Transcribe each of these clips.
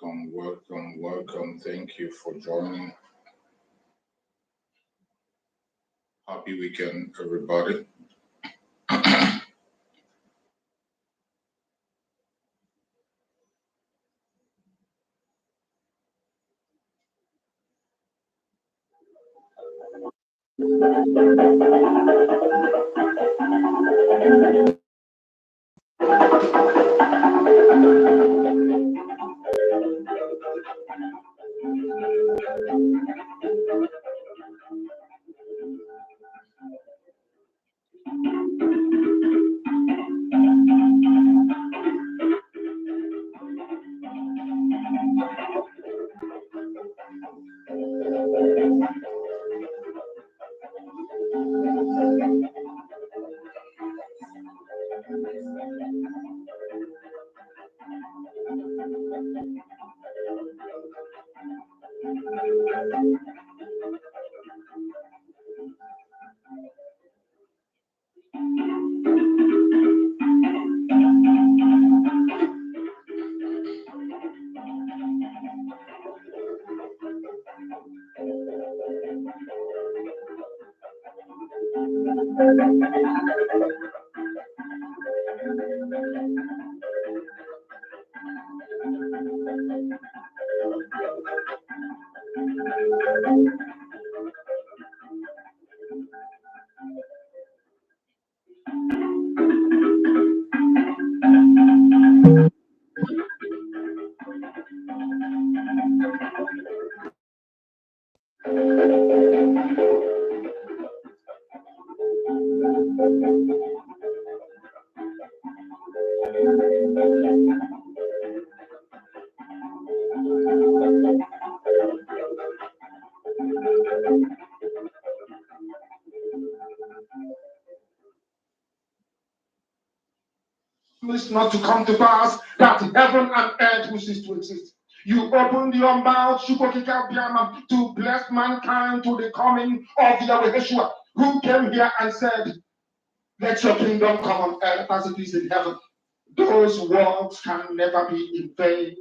welcome, welcome, welcome. Thank you for joining. Happy weekend, everybody. Not to come to pass that heaven and earth will cease to exist. You opened your mouth, to bless mankind to the coming of Yahweh Yeshua, who came here and said, let your kingdom come on earth as it is in heaven. Those words can never be in vain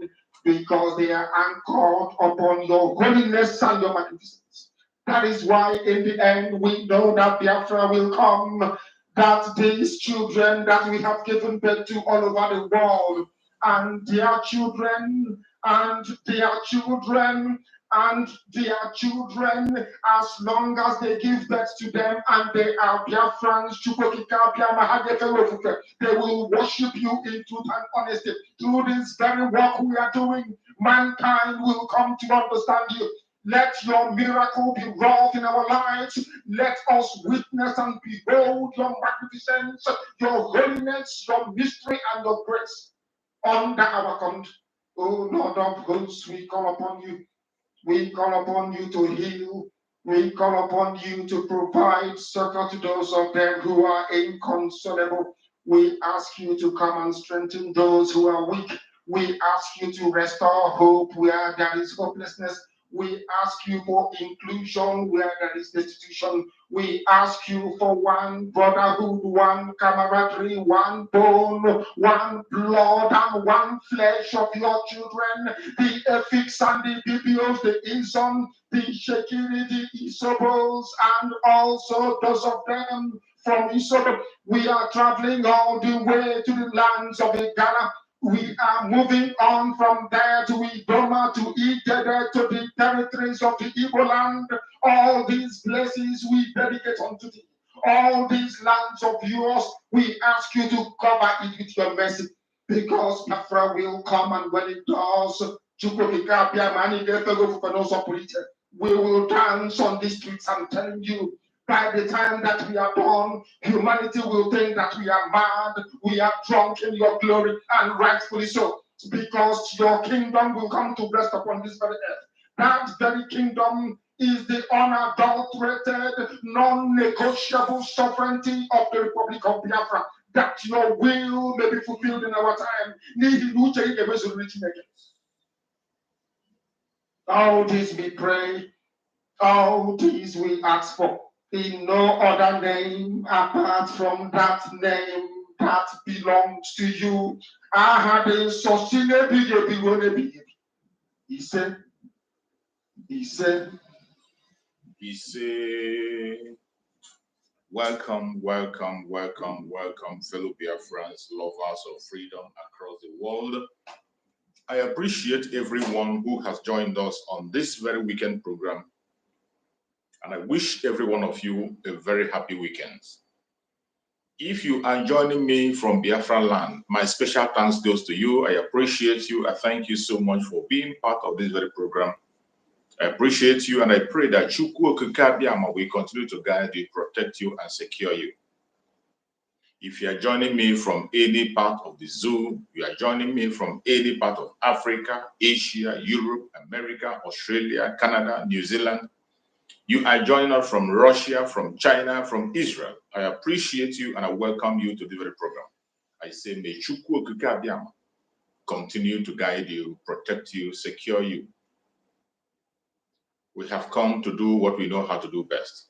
because they are anchored upon your holiness and your magnificence. That is why in the end we know that Biafra will come, that these children that we have given birth to all over the world, and their children, and their children, and their children, as long as they give birth to them and they are Biafrans, they will worship you in truth and honesty. Through this very work we are doing, mankind will come to understand you. Let your miracle be wrought in our lives. Let us witness and behold your magnificence, your holiness, your mystery, and your grace under our conduct. Oh Lord of hosts, we call upon you. We call upon you to heal. We call upon you to provide succor to those of them who are inconsolable. We ask you to come and strengthen those who are weak. We ask you to restore hope where there is hopelessness. We ask you for inclusion where there is destitution. We ask you for one brotherhood, one camaraderie, one bone, one blood, and one flesh of your children. The Efiks and the BBOs, the Inson, the Shekiri, the Isobos, and also those of them from Isobo. We are traveling all the way to the lands of Ghana. We are moving on from there to Idoma, to Igede, to the territories of the Igbo land. All these places we dedicate unto thee. All these lands of yours, we ask you to cover it with your mercy. Because Biafra will come, and when it does, we will dance on the streets. I'm telling you. By the time that we are born, humanity will think that we are mad, we are drunk in your glory, and rightfully so, because your kingdom will come to rest upon this very earth. That very kingdom is the unadulterated, non-negotiable sovereignty of the Republic of Biafra, that your will may be fulfilled in our time. All this we pray, all this we ask for, in no other name apart from that name that belongs to you. He said, welcome, welcome, welcome, welcome, fellow Biafrans, lovers of freedom across the world. I appreciate everyone who has joined us on this very weekend program, and I wish every one of you a very happy weekend. If you are joining me from Biafra land, my special thanks goes to you. I appreciate you. I thank you so much for being part of this very program. I appreciate you, and I pray that Chukwu Okike Abiama will continue to guide you, protect you, and secure you. If you are joining me from any part of the zoo, you are joining me from any part of Africa, Asia, Europe, America, Australia, Canada, New Zealand, you are joining us from Russia, from China, from Israel, I appreciate you and I welcome you to the very program. I say, may Chukwu Okike Abiama continue to guide you, protect you, secure you. We have come to do what we know how to do best.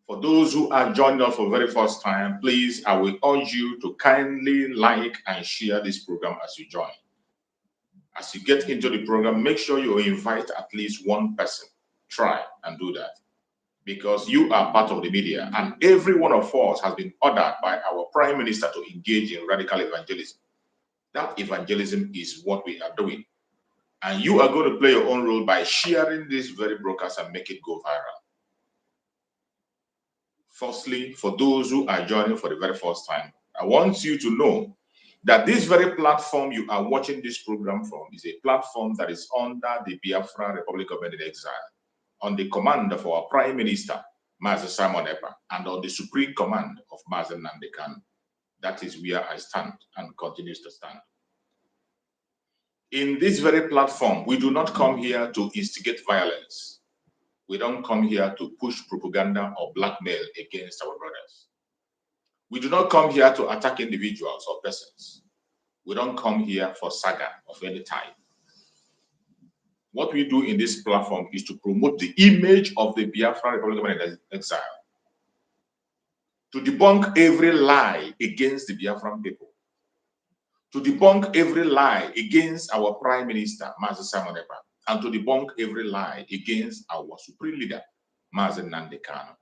For those who are joining us for the very first time, please, I will urge you to kindly like and share this program as you join. As you get into the program, make sure you invite at least one person. Try and do that, because you are part of the media, and every one of us has been ordered by our Prime Minister to engage in radical evangelism. That evangelism is what we are doing. And you are going to play your own role by sharing this very broadcast and make it go viral. Firstly, for those who are joining for the very first time, I want you to know that this very platform you are watching this program from is a platform that is under the Biafra Republic of Men in Exile, on the command of our Prime Minister, Mazi Simon Ekpa, and on the supreme command of Mazi Nnamdi Kanu. That is where I stand and continues to stand. In this very platform, we do not come here to instigate violence. We don't come here to push propaganda or blackmail against our brothers. We do not come here to attack individuals or persons. We don't come here for saga of any type. What we do in this platform is to promote the image of the Biafra Republic of Exile, to debunk every lie against the Biafran people, to debunk every lie against our Prime Minister, Mazi Simon Ekpa, and to debunk every lie against our supreme leader, Mazi Nnamdi Kanu.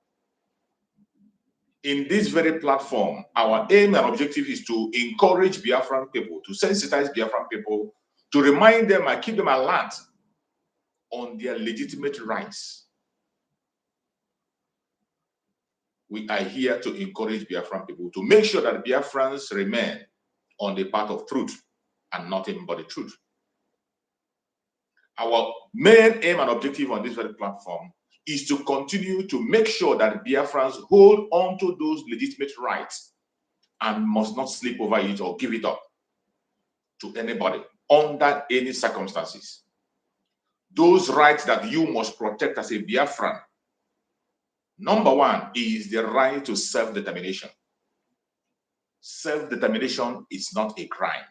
In this very platform, our aim and objective is to encourage Biafran people, to sensitize Biafran people, to remind them and keep them alert on their legitimate rights. We are here to encourage Biafran people to make sure that Biafrans remain on the path of truth and nothing but the truth. Our main aim and objective on this very platform is to continue to make sure that Biafrans hold on to those legitimate rights and must not slip over it or give it up to anybody under any circumstances. Those rights that you must protect as a Biafran. Number one is the right to self-determination. Self-determination is not a crime.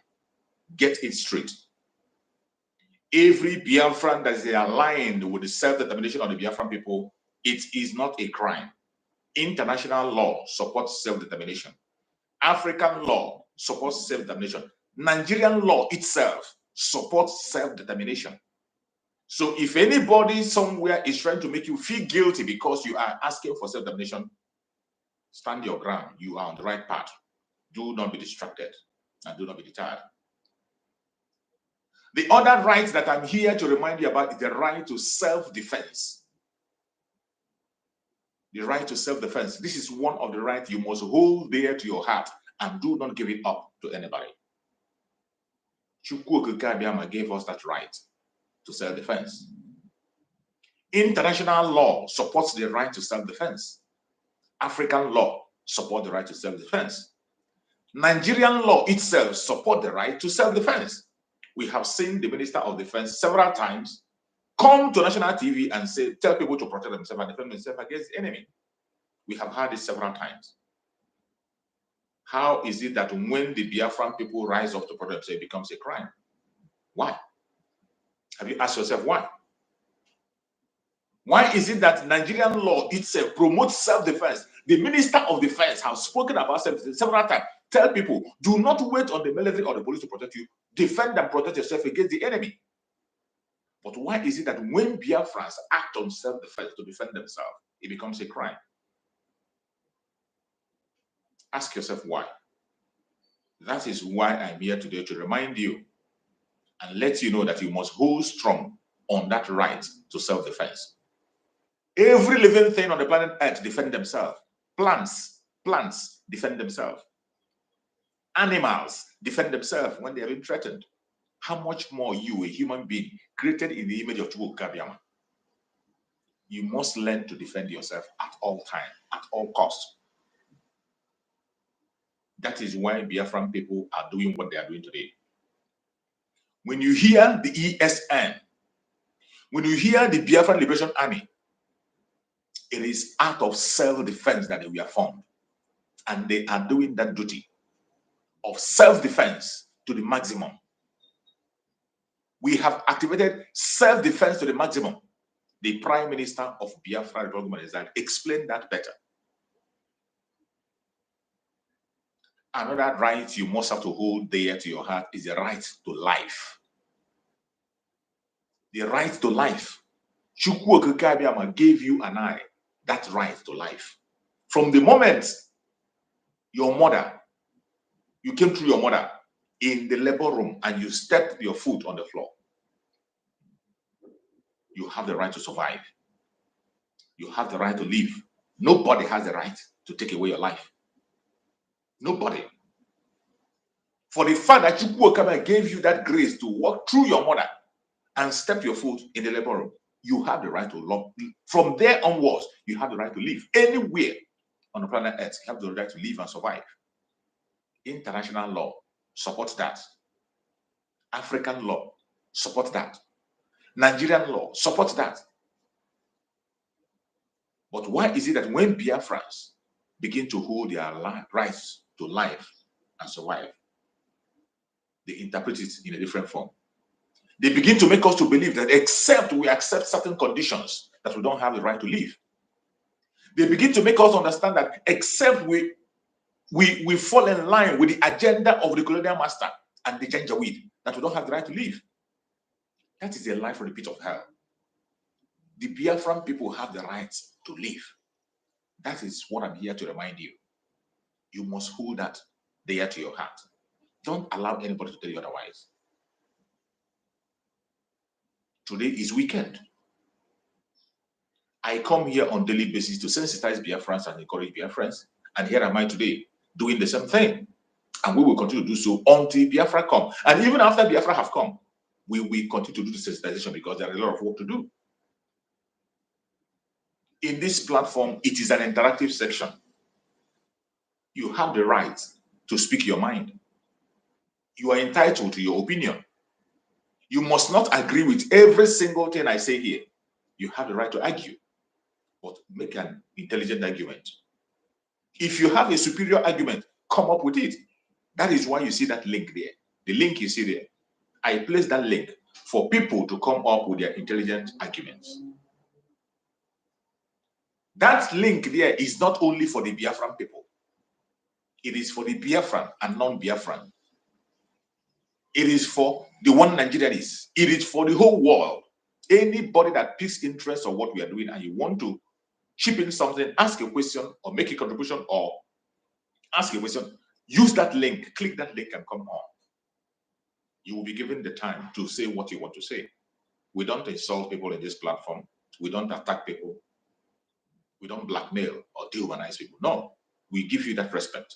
Get it straight. Every Biafran that is aligned with the self-determination of the Biafran people, it is not a crime. International law supports self-determination. African law supports self-determination. Nigerian law itself supports self-determination. So if anybody somewhere is trying to make you feel guilty because you are asking for self-determination, stand your ground. You are on the right path. Do not be distracted and do not be deterred. The other right that I'm here to remind you about is the right to self-defense. The right to self-defense. This is one of the rights you must hold dear to your heart and do not give it up to anybody. Chukwu Okike Abiama gave us that right to self-defense. International law supports the right to self-defense. African law supports the right to self-defense. Nigerian law itself supports the right to self-defense. We have seen the Minister of Defense several times come to national TV and say, tell people to protect themselves and defend themselves against the enemy. We have heard it several times. How is it that when the Biafran people rise up to protect themselves, it becomes a crime? Why? Have you asked yourself why? Why is it that Nigerian law itself promotes self-defense? The Minister of Defense has spoken about self-defense several times. Tell people, do not wait on the military or the police to protect you. Defend and protect yourself against the enemy. But why is it that when Biafrans act on self-defense to defend themselves, it becomes a crime? Ask yourself why. That is why I'm here today, to remind you and let you know that you must hold strong on that right to self-defense. Every living thing on the planet Earth defend themselves. Plants defend themselves. Animals defend themselves when they are being threatened. How much more you, a human being, created in the image of Chukwu Kabiama? You must learn to defend yourself at all times, at all costs. That is why Biafran people are doing what they are doing today. When you hear the ESN, when you hear the Biafran Liberation Army, it is out of self-defense that they were formed. And they are doing that duty of self-defense to the maximum. We have activated self-defense to the maximum. The Prime Minister of Biafra Republic is that explain that better. Another right you must have to hold dear to your heart is the right to life. The right to life. Chukwu Okike Abiama gave you and I that right to life. From the moment your mother, you came through your mother in the labor room and you stepped your foot on the floor, you have the right to survive. You have the right to live. Nobody has the right to take away your life. Nobody. For the fact that Chukwu Okike gave you that grace to walk through your mother and step your foot in the labor room, you have the right to love. From there onwards, you have the right to live. Anywhere on the planet Earth, you have the right to live and survive. International law supports that. African law supports that. Nigerian law supports that. But why is it that when Biafrans begin to hold their rights to life and survive, they interpret it in a different form? They begin to make us to believe that except we accept certain conditions, that we don't have the right to live. They begin to make us understand that except we fall in line with the agenda of the colonial master and the Janjaweed, that we don't have the right to live. That is a lie from the pit of hell. The Biafran people have the right to live. That is what I'm here to remind you. You must hold that dear to your heart. Don't allow anybody to tell you otherwise. Today is weekend. I come here on a daily basis to sensitize Biafrans and encourage Biafrans. And here am I today doing the same thing. And we will continue to do so until Biafra come. And even after Biafra have come, we will continue to do the sensitization because there are a lot of work to do. In this platform, it is an interactive section. You have the right to speak your mind. You are entitled to your opinion. You must not agree with every single thing I say here. You have the right to argue, but make an intelligent argument. If you have a superior argument, come up with it. That is why you see that link there. The link you see there. I place that link for people to come up with their intelligent arguments. That link there is not only for the Biafran people. It is for the Biafran and non-Biafran. It is for the one Nigerians. It is for the whole world. Anybody that picks interest on what we are doing and you want to chip in something, ask a question or make a contribution or ask a question, use that link, click that link and come on. You will be given the time to say what you want to say. We don't insult people in this platform. We don't attack people. We don't blackmail or dehumanize people. No, we give you that respect,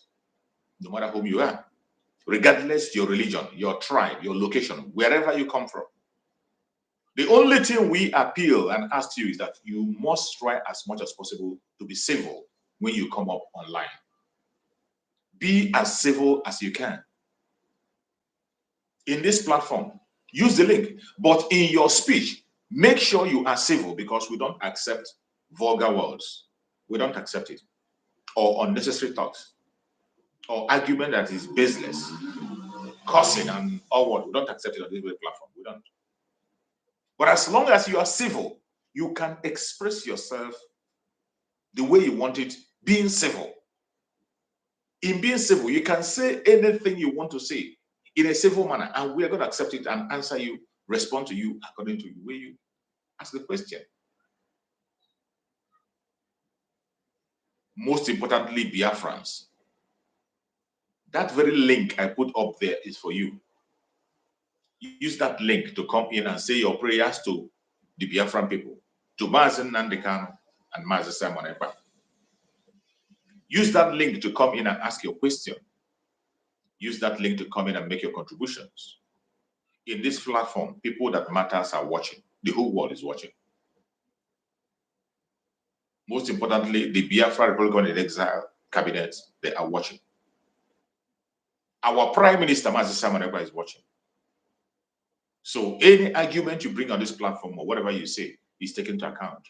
no matter whom you are, regardless your religion, your tribe, your location, wherever you come from. The only thing we appeal and ask you is that you must try as much as possible to be civil when you come up online. Be as civil as you can. In this platform, use the link, but in your speech, make sure you are civil because we don't accept vulgar words. We don't accept it. Or unnecessary talks. Or argument that is baseless. Cussing and all what. We don't accept it on this platform. We don't. But as long as you are civil, you can express yourself the way you want it, being civil. In being civil, you can say anything you want to say in a civil manner, and we are going to accept it and answer you respond to you according to the way you ask the question. Most importantly, Biafrans, that very link I put up there is for you. Use that link to come in and say your prayers to the Biafran people, to Mazen Nandekano and Mazen Simon Ekpa. Use that link to come in and ask your question. Use that link to come in and make your contributions. In this platform, people that matters are watching. The whole world is watching. Most importantly, the Biafra Republic in Exile cabinet, they are watching. Our Prime Minister, Mazen Simon Ekpa, is watching. So any argument you bring on this platform or whatever you say is taken into account.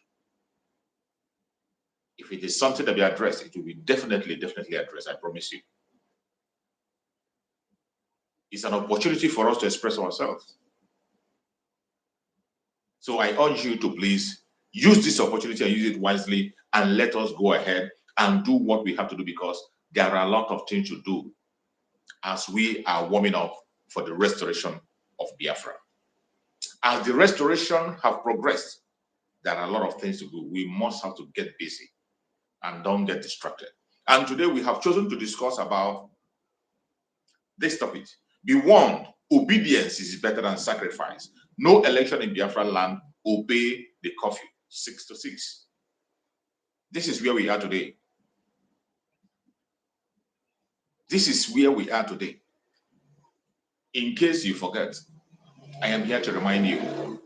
If it is something that be addressed, it will be definitely addressed, I promise you. It's an opportunity for us to express ourselves. So I urge you to please use this opportunity and use it wisely and let us go ahead and do what we have to do, because there are a lot of things to do as we are warming up for the restoration of Biafra. As the restoration have progressed, there are a lot of things to do. We must have to get busy and don't get distracted. And today we have chosen to discuss about this topic. Be warned, obedience is better than sacrifice. No election in Biafra land, obey the curfew, 6 to 6. This is where we are today. This is where we are today. In case you forget, I am here to remind you.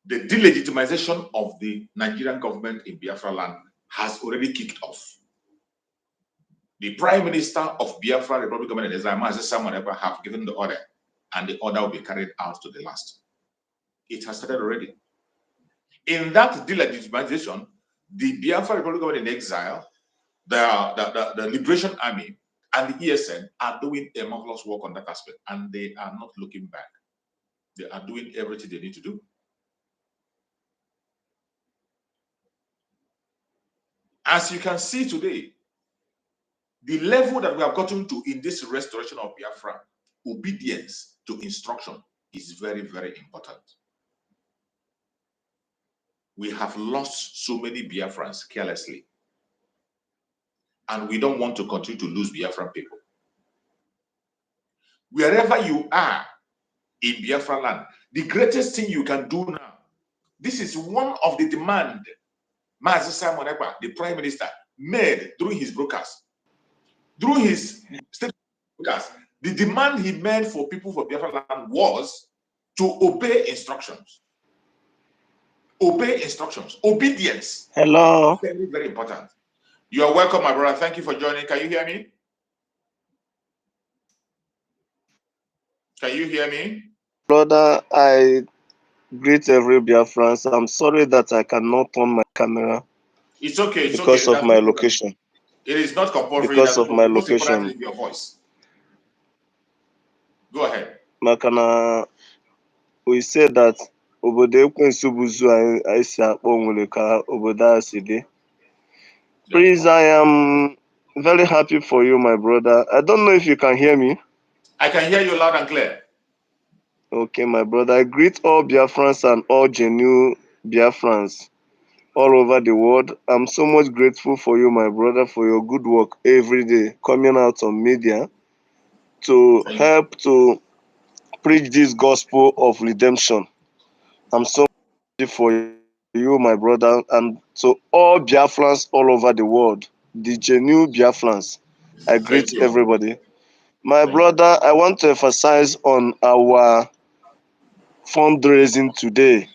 The delegitimization of the Nigerian government in Biafra land has already kicked off. The Prime Minister of Biafra Republic of Exile, Mazen Simon Ekpa, have given the order, and the order will be carried out to the last. It has started already. In that delegitimization, the Biafra Republic of Exile, the Liberation Army, and the ESN are doing a marvelous work on that aspect, and they are not looking back. They are doing everything they need to do. As you can see today, the level that we have gotten to in this restoration of Biafra, obedience to instruction is very, very important. We have lost so many Biafrans carelessly, and we don't want to continue to lose Biafran people. Wherever you are in Biafra land, the greatest thing you can do now, this is one of the demand Mazen Simon Ekpa, the Prime Minister, made through his broadcast, through his state broadcast. The demand he made for people for Biafra land was to obey instructions. Obey instructions. Obedience. Hello. Very, very important. You are welcome, my brother. Thank you for joining. Can you hear me? Can you hear me? Brother, I greet every Biafrans. I'm sorry that I cannot turn my camera. It's okay. It's because okay. of my location. It is not compulsory. Because of my most location. Most your voice. Go ahead. Makana, we said that obodo ekwensu buzu anyị si akpọ nwere ka obodo a si dị. Please, I am very happy for you, my brother. I don't know if you can hear me. I can hear you loud and clear. Okay, my brother. I greet all Biafrans and all genuine Biafrans all over the world. I'm so much grateful for you, my brother, for your good work every day, coming out on media to help to preach this gospel of redemption. I'm so much for you, my brother, and to all Biafrans all over the world, the genuine Biafrans. I greet everybody. My brother, I want to emphasize on our fundraising today.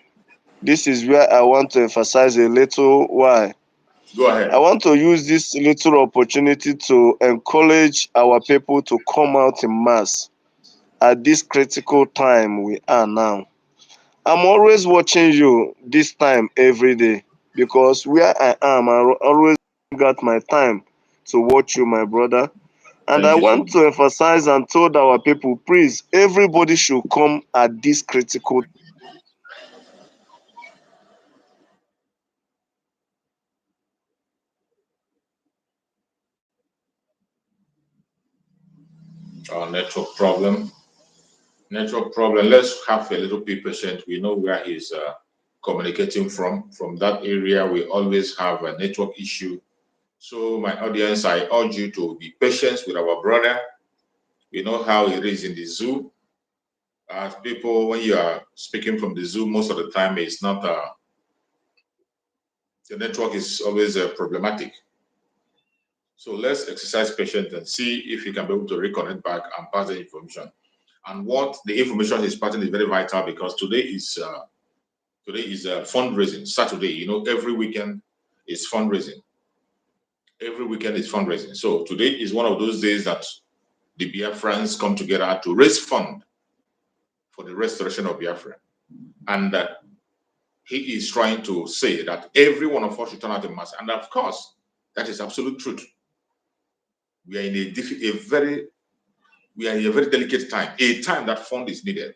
This is where I want to emphasize a little why. Go ahead. I want to use this little opportunity to encourage our people to come out in mass at this critical time we are now. I'm always watching you this time every day because where I am, I always got my time to watch you, my brother. And I want to emphasize and told our people, please, everybody should come at this critical time. Our network problem. Network problem. Let's have a little bit patient. We know where he's communicating from. From that area, we always have a network issue. So, my audience, I urge you to be patient with our brother. We know how it is in the zoo. People, when you are speaking from the zoo, most of the time it's not. The network is always problematic. So let's exercise patience and see if you can be able to reconnect back and pass the information. And what the information is passing is very vital because today is fundraising Saturday. You know, every weekend is fundraising. Every weekend is fundraising. So today is one of those days that the Biafrans come together to raise fund for the restoration of Biafra. And he is trying to say that every one of us should turn out a mass. And of course, that is absolute truth. We are in a very delicate time, a time that fund is needed.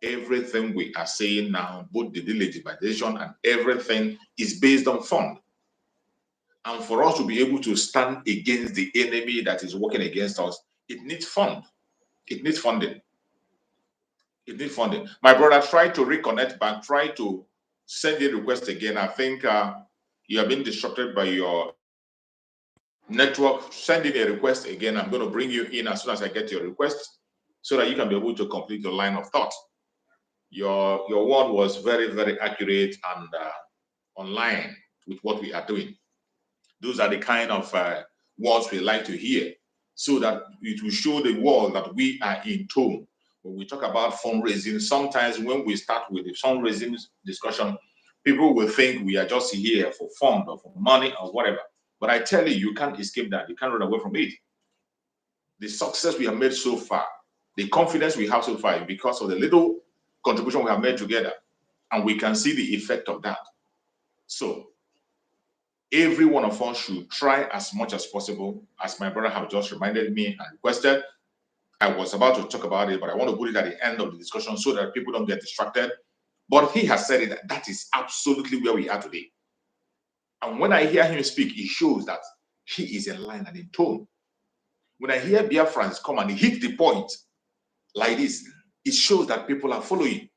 Everything we are saying now, both the delegitimization and everything, is based on fund. And for us to be able to stand against the enemy that is working against us, it needs fund. It needs funding. It needs funding. My brother, try to reconnect back. Try to send a request again. I think you have been disrupted by your network. Send in a request again. I'm going to bring you in as soon as I get your request so that you can be able to complete your line of thought. Your word was very, very accurate and online with what we are doing. Those are the kind of words we like to hear so that it will show the world that we are in tune. When we talk about fundraising, sometimes when we start with the fundraising discussion, people will think we are just here for fund or for money or whatever. But I tell you, you can't escape that. You can't run away from it. The success we have made so far, the confidence we have so far is because of the little contribution we have made together. And we can see the effect of that. So every one of us should try as much as possible, as my brother have just reminded me and requested. I was about to talk about it, but I want to put it at the end of the discussion so that people don't get distracted. But he has said it, that is absolutely where we are today. And when I hear him speak, it shows that he is in line and in tone. When I hear Biafrans come and hit the point like this, it shows that people are following.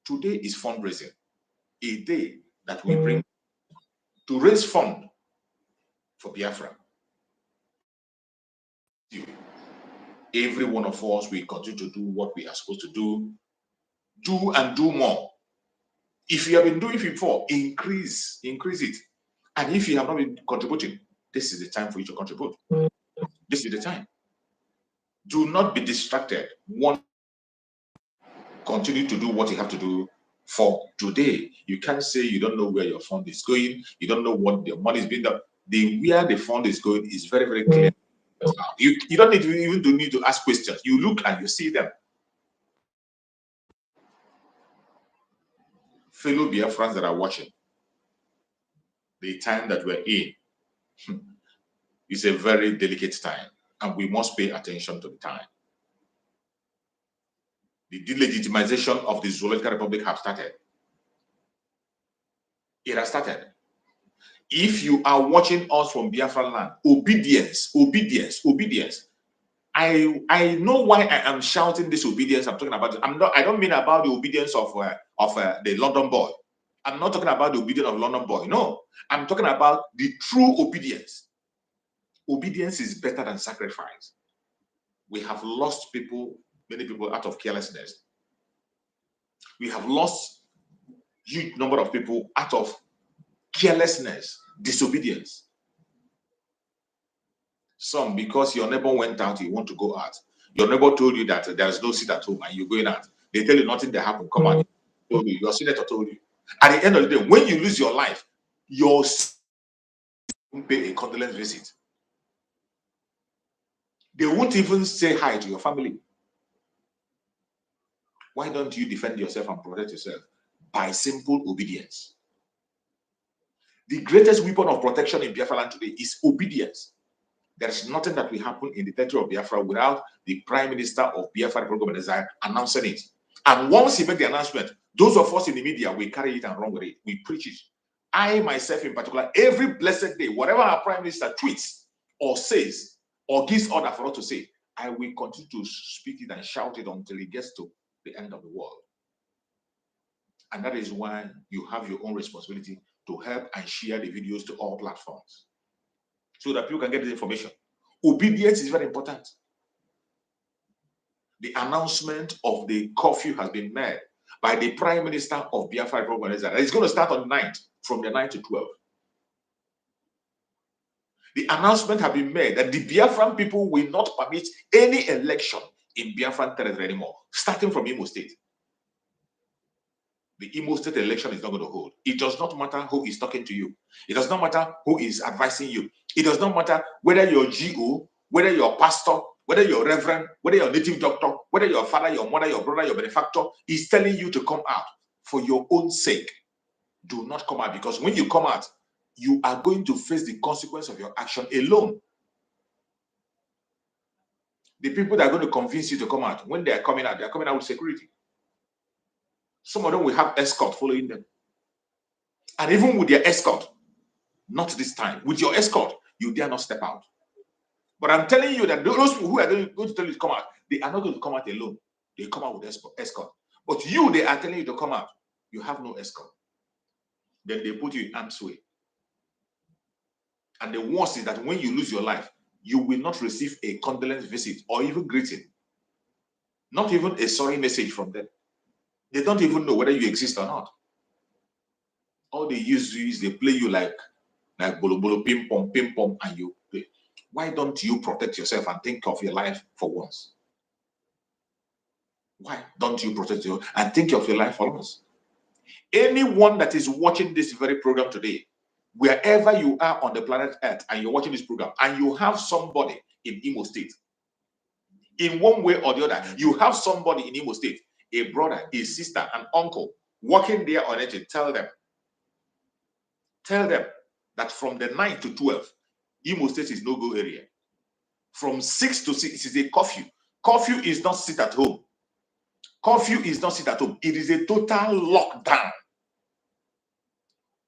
Today is fundraising, a day that we bring to raise fund for Biafra. Every one of us will continue to do what we are supposed to do and do more. If you have been doing it before, increase it. And if you have not been contributing, this is the time for you to contribute. This is the time. Do not be distracted. Continue to do what you have to do for today. You can't say you don't know where your fund is going. You don't know what the money is being done. Where the fund is going is very, very clear. You don't need to even need to ask questions. You look and you see them. Fellow Biafrans that are watching, the time that we're in is a very delicate time, and we must pay attention to the time. The delegitimization of the Zoological Republic has started. It has started. If you are watching us from Biafra land, obedience. I know why I am shouting this obedience. I'm talking about. I don't mean about the obedience of the London boy. I'm not talking about the obedience of London boy. No, I'm talking about the true obedience. Obedience is better than sacrifice. We have lost many people out of carelessness. We have lost huge number of people out of carelessness, disobedience. Some, because your neighbor went out, you want to go out. Your neighbor told you that there's no seat at home and you're going out. They tell you nothing that happened. Come on. Your senator told you. At the end of the day, when you lose your life, you'll pay a condolence visit. They won't even say hi to your family. Why don't you defend yourself and protect yourself? By simple obedience. The greatest weapon of protection in Biafra land today is obedience. There is nothing that will happen in the territory of Biafra without the Prime Minister of Biafra Program Design announcing it. And once he made the announcement, those of us in the media, we carry it and run with it. We preach it. I myself in particular, every blessed day, whatever our Prime Minister tweets or says or gives order for us to say, I will continue to speak it and shout it until it gets to the end of the world. And that is why you have your own responsibility to help and share the videos to all platforms so that people can get the information. Obedience is very important. The announcement of the curfew has been made by the Prime Minister of Biafra. It's going to start on the 9th, from the 9th to 12th. The announcement has been made that the Biafran people will not permit any election in Biafran territory anymore, starting from Imo State. The Imo State election is not going to hold. It does not matter who is talking to you. It does not matter who is advising you. It does not matter whether you're GO, whether you're pastor, whether you're reverend, whether you're native doctor, whether your father, your mother, your brother, your benefactor is telling you to come out for your own sake. Do not come out, because when you come out, you are going to face the consequence of your action alone. The people that are going to convince you to come out, when they are coming out with security. Some of them will have escort following them. And even with their escort, not this time, with your escort, you dare not step out. But I'm telling you that those people who are going to tell you to come out, they are not going to come out alone. They come out with escort. But you, they are telling you to come out. You have no escort. Then they put you in arm's way. And the worst is that when you lose your life, you will not receive a condolence visit or even greeting. Not even a sorry message from them. They don't even know whether you exist or not. All they use is they play you like bolo bolo, ping pong, and you play. Why don't you protect yourself and think of your life for once? Why don't you protect yourself and think of your life for once? Anyone that is watching this very program today, wherever you are on the planet Earth and you're watching this program and you have somebody in Imo State, in one way or the other, you have somebody in Imo State, a brother, a sister, an uncle, working there on it, tell them that from the 9th to 12th, Imo State is no-go area. From 6 to 6, it is a curfew. Curfew is not sit at home. Curfew is not sit at home. It is a total lockdown.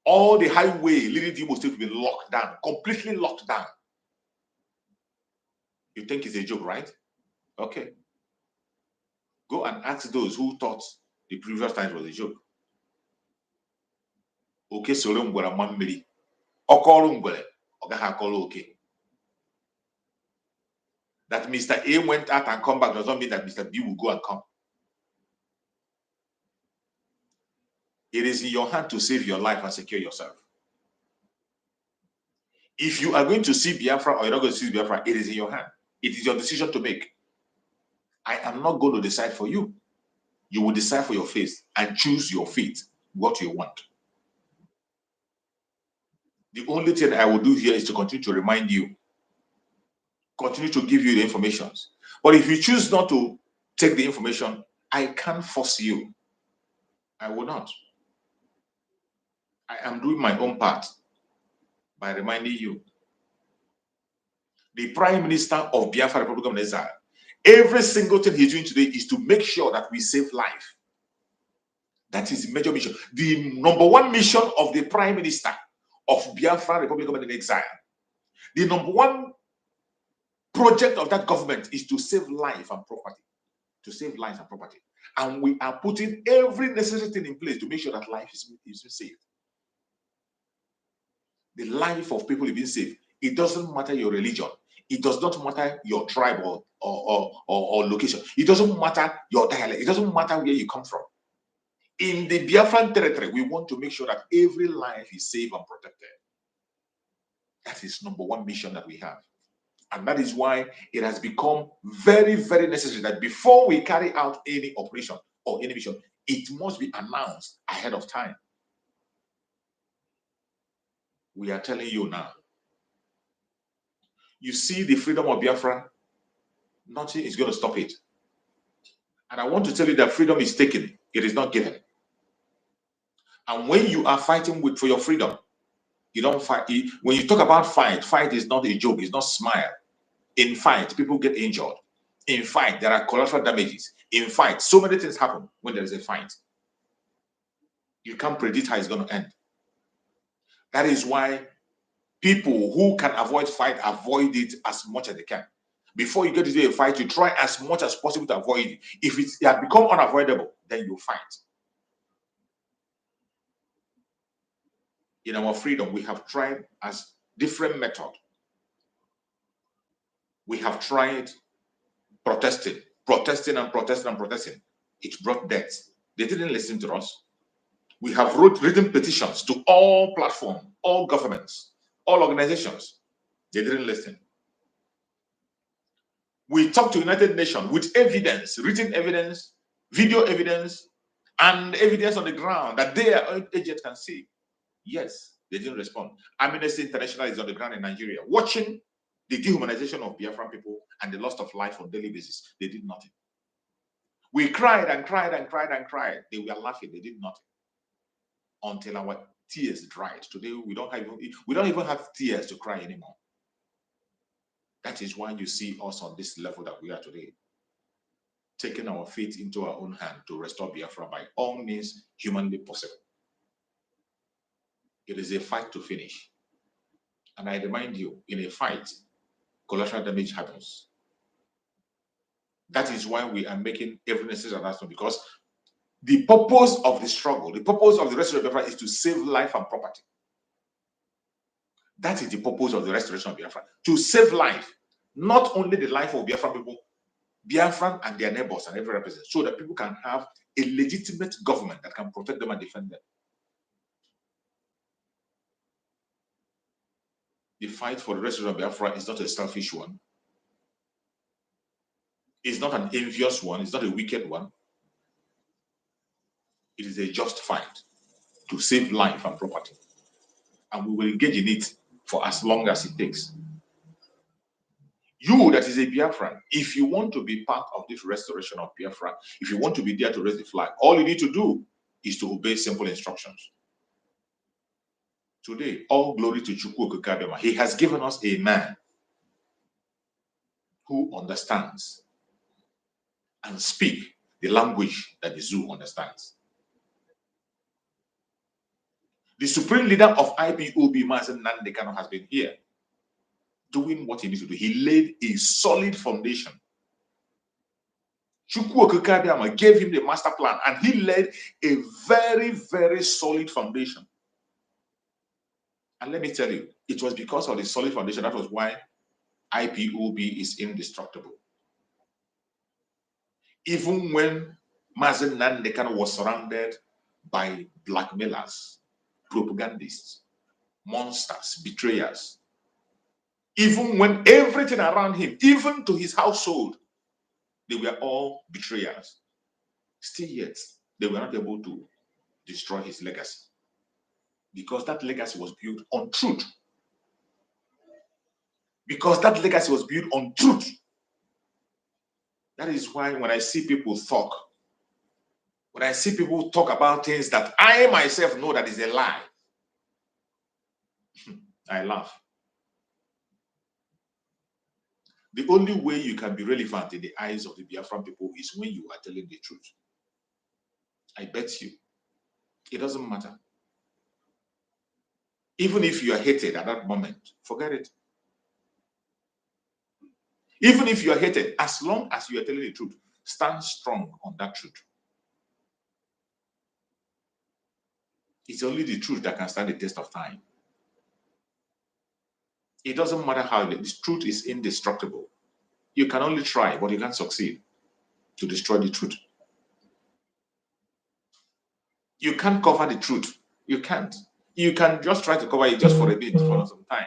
All the highway leading to Imo State will be locked down, completely locked down. You think it's a joke, right? Okay. Go and ask those who thought the previous times was a joke. Okay, so okay. That Mr. A went out and come back does not mean that Mr. B will go and come. It is in your hand to save your life and secure yourself. If you are going to see Biafra or you're not going to see Biafra, it is in your hand. It is your decision to make. I am not going to decide for you. You will decide for your fate and choose your fate, what you want. The only thing I will do here is to continue to remind you, continue to give you the information. But if you choose not to take the information, I can't force you. I will not. I am doing my own part by reminding you. The Prime Minister of Biafra Republic of Exile, every single thing he's doing today is to make sure that we save life. That is the major mission. The number one mission of the Prime Minister of Biafra Republic of Exile, the number one project of that government is to save life and property. To save life and property. And we are putting every necessary thing in place to make sure that life is saved. The life of people is being saved. It doesn't matter your religion. It does not matter your tribe or location. It doesn't matter your dialect. It doesn't matter where you come from. In the Biafran territory, we want to make sure that every life is safe and protected. That is number one mission that we have. And that is why it has become very, very necessary that before we carry out any operation or any mission, it must be announced ahead of time. We are telling you now. You see the freedom of Biafra, nothing is going to stop it. And I want to tell you that freedom is taken, it is not given. And when you are fighting for your freedom, you don't fight. When you talk about fight is not a joke, it's not smile. In fight, people get injured. In fight, there are collateral damages. In fight, so many things happen when there is a fight. You can't predict how it's going to end. That is why people who can avoid fight, avoid it as much as they can. Before you get into a fight, you try as much as possible to avoid it. If it has become unavoidable, then you fight. In our freedom, we have tried as different method. We have tried protesting. It brought death. They didn't listen to us. We have written petitions to all platforms, all governments, all organizations. They didn't listen. We talked to United Nations with evidence, written evidence, video evidence, and evidence on the ground that their agents can see. Yes, they didn't respond. Amnesty International is on the ground in Nigeria, watching the dehumanization of Biafran people and the loss of life on a daily basis. They did nothing. We cried and cried and cried and cried. They were laughing. They did nothing until our tears dried. Today we don't even have tears to cry anymore. That is why you see us on this level that we are today, taking our fate into our own hand to restore Biafra by all means humanly possible. It is a fight to finish. And I remind you, in a fight, collateral damage happens. That is why we are making every necessary announcement, because the purpose of the struggle, the purpose of the restoration of Biafra is to save life and property. That is the purpose of the restoration of Biafra, to save life, not only the life of Biafran people, Biafran and their neighbors and every representative, so that people can have a legitimate government that can protect them and defend them. The fight for the restoration of Biafra is not a selfish one. It's not an envious one. It's not a wicked one. It is a just fight to save life and property. And we will engage in it for as long as it takes. You that is a Biafran, if you want to be part of this restoration of Biafra, if you want to be there to raise the flag, all you need to do is to obey simple instructions. Today, all glory to Chukwu Okikabema. He has given us a man who understands and speaks the language that the zoo understands. The supreme leader of IPOB, Mazen Nnamdi Kanu, has been here doing what he needs to do. He laid a solid foundation. Chukwu Okikabema gave him the master plan, and he laid a very, very solid foundation. And let me tell you, it was because of the solid foundation that was why IPOB is indestructible. Even when Mazen Nnamdi Kanu was surrounded by blackmailers, propagandists, monsters, betrayers, even when everything around him, even to his household, they were all betrayers, still yet they were not able to destroy his legacy, because that legacy was built on truth. Because that legacy was built on truth. That is why when I see people talk, when I see people talk about things that I myself know that is a lie, I laugh. The only way you can be relevant in the eyes of the Biafran people is when you are telling the truth. I bet you, it doesn't matter. Even if you are hated at that moment, forget it. Even if you are hated, as long as you are telling the truth, stand strong on that truth. It's only the truth that can stand the test of time. It doesn't matter how this truth is indestructible. You can only try, but you can't succeed to destroy the truth. You can't cover the truth. You can't. You can just try to cover it just for a bit, for some time,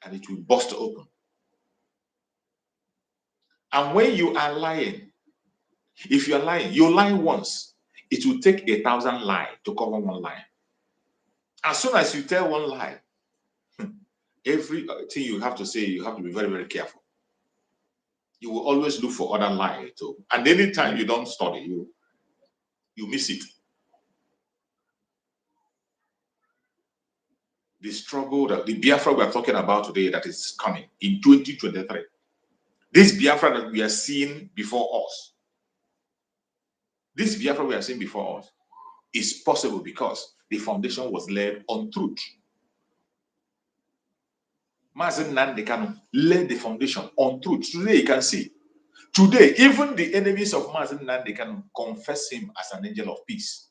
and it will burst open. And when you are lying, if you are lying, you lie once, it will take 1,000 lies to cover one lie. As soon as you tell one lie, everything you have to say, you have to be very, very careful. You will always look for other lies too. And anytime you don't study, you miss it. The struggle, that the Biafra we are talking about today that is coming in 2023. This Biafra that we are seeing before us, this Biafra we are seeing before us is possible because the foundation was laid on truth. Mazen Nnamdi Kanu laid the foundation on truth. Today you can see. Today, even the enemies of Mazen Nnamdi Kanu confess him as an angel of peace.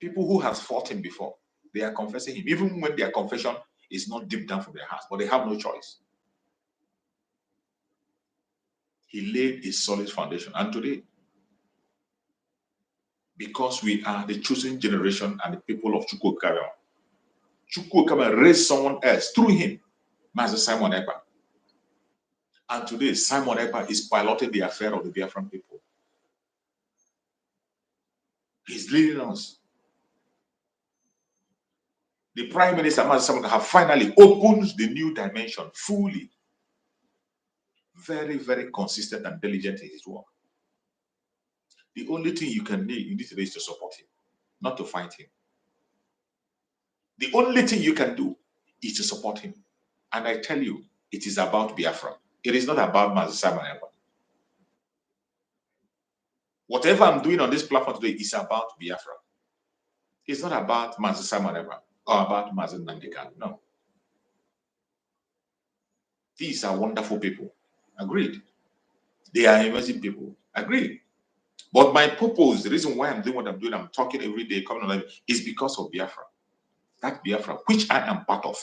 People who have fought him before, they are confessing him, even when their confession is not deep down from their hearts, but they have no choice. He laid a solid foundation. And today, because we are the chosen generation and the people of Chukwuokama raised someone else through him, Master Simon Ekpa. And today, Simon Ekpa is piloting the affair of the Biafran people. He's leading us. The Prime Minister, Master Simon, have finally opened the new dimension fully. Very, very consistent and diligent in his work. The only thing you need today is to support him, not to fight him. The only thing you can do is to support him. And I tell you, it is about Biafra. It is not about Master Simon Ekpa. Whatever I'm doing on this platform today is about Biafra. It's not about Master Simon Ekpa or about Master Nnamdi Kanu. No. These are wonderful people. Agreed. They are amazing people. Agreed. But my purpose, the reason why I'm doing what I'm doing, I'm talking every day, coming on live, is because of Biafra. That Biafra, which I am part of.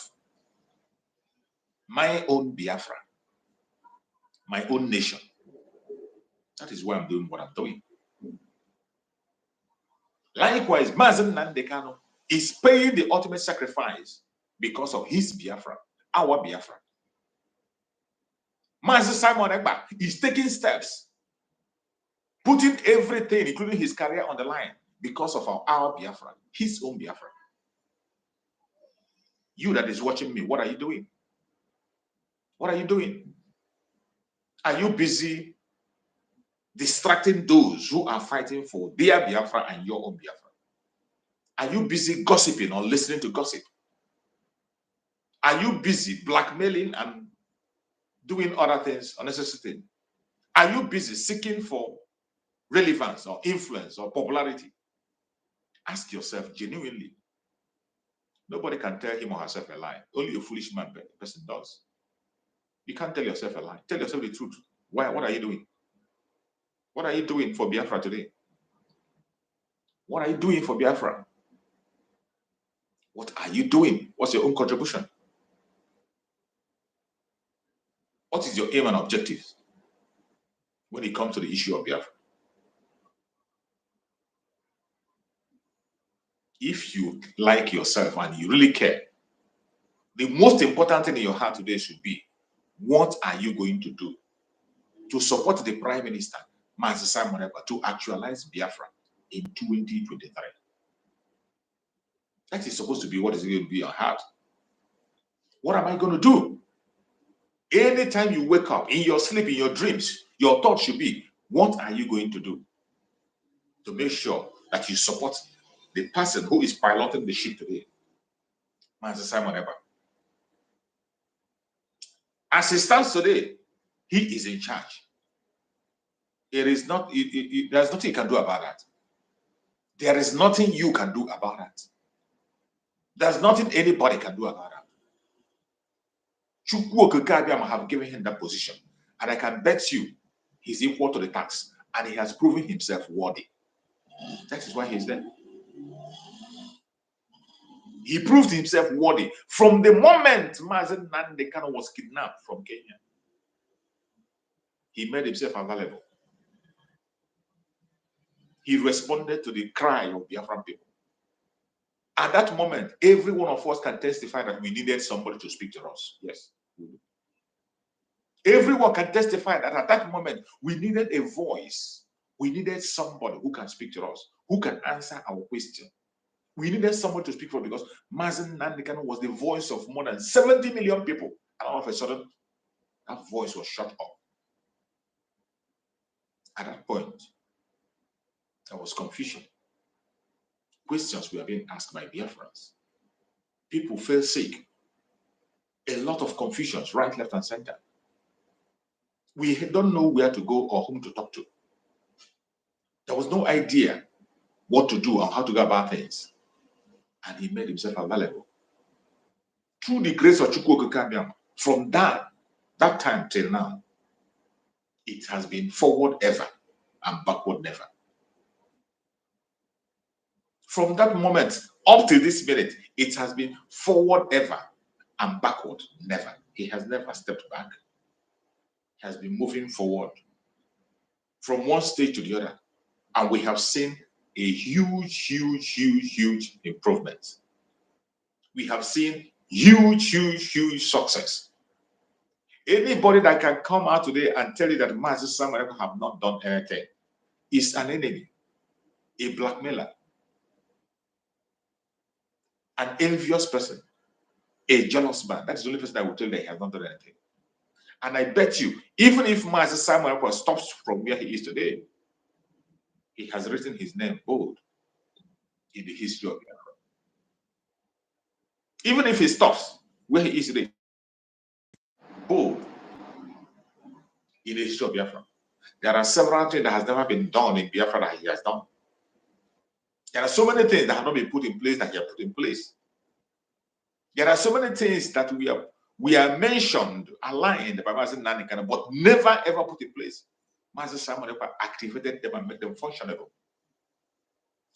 My own Biafra. My own nation. That is why I'm doing what I'm doing. Likewise, Mazen Nnamdi Kanu is paying the ultimate sacrifice because of his Biafra, our Biafra. Mazen Simon Ekpa is taking steps, putting everything, including his career, on the line because of our Biafra, his own Biafra. You that is watching me, what are you doing? What are you doing? Are you busy distracting those who are fighting for their Biafra and your own Biafra? Are you busy gossiping or listening to gossip? Are you busy blackmailing and doing other things, unnecessary things? Are you busy seeking for relevance or influence or popularity? Ask yourself genuinely. Nobody can tell him or herself a lie. Only a foolish person does. You can't tell yourself a lie. Tell yourself the truth. Why? What are you doing? What are you doing for Biafra today? What are you doing for Biafra? What are you doing? What's your own contribution? What is your aim and objective when it comes to the issue of Biafra? If you like yourself and you really care, the most important thing in your heart today should be, what are you going to do to support the Prime Minister, Master Simon Ekpa, to actualize Biafra in 2023? That is supposed to be what is going to be your heart. What am I going to do? Anytime you wake up, in your sleep, in your dreams, your thought should be, what are you going to do to make sure that you support the person who is piloting the ship today, Master Simon Ekpa? As it stands today, he is in charge. There's nothing you can do about that. There is nothing you can do about that. There's nothing anybody can do about that. Chukwuokama have given him that position, and I can bet you he's equal to the task, and he has proven himself worthy. That is why he's there. He proved himself worthy from the moment Mazen Nnamdi Kanu was kidnapped from Kenya. He made himself available. He responded to the cry of Biafran people. At that moment, every one of us can testify that we needed somebody to speak to us. Yes. Everyone can testify that at that moment, we needed a voice. We needed somebody who can speak to us, who can answer our question. We needed someone to speak for, because Mazen Nnamdi Kanu was the voice of more than 70 million people. And all of a sudden, that voice was shut up. At that point, there was confusion. Questions were being asked by Biafrans. People fell sick. A lot of confusions, right, left, and center. We don't know where to go or whom to talk to. There was no idea what to do or how to go about things. And he made himself available through the grace of Chukwu, from that time till now, it has been forward ever and backward never. From that moment up to this minute, it has been forward ever and backward never. He has never stepped back. He has been moving forward from one stage to the other. And we have seen a huge improvement. We have seen huge success. Anybody that can come out today and tell you that Mazi Samuel have not done anything is an enemy, a blackmailer, an envious person, a jealous man. That is the only person that will tell you that he has not done anything. And I bet you, even if Mazi Samuel stops from where he is today, he has written his name bold in the history of Biafra. Even if he stops where he is today, bold in the history of Biafra. There are several things that has never been done in Biafra that he has done. There are so many things that have not been put in place that he has put in place. There are so many things that we are mentioned, aligned by Mazi Nanikana, but never ever put in place. Mazi Samuel activated them and made them functionable.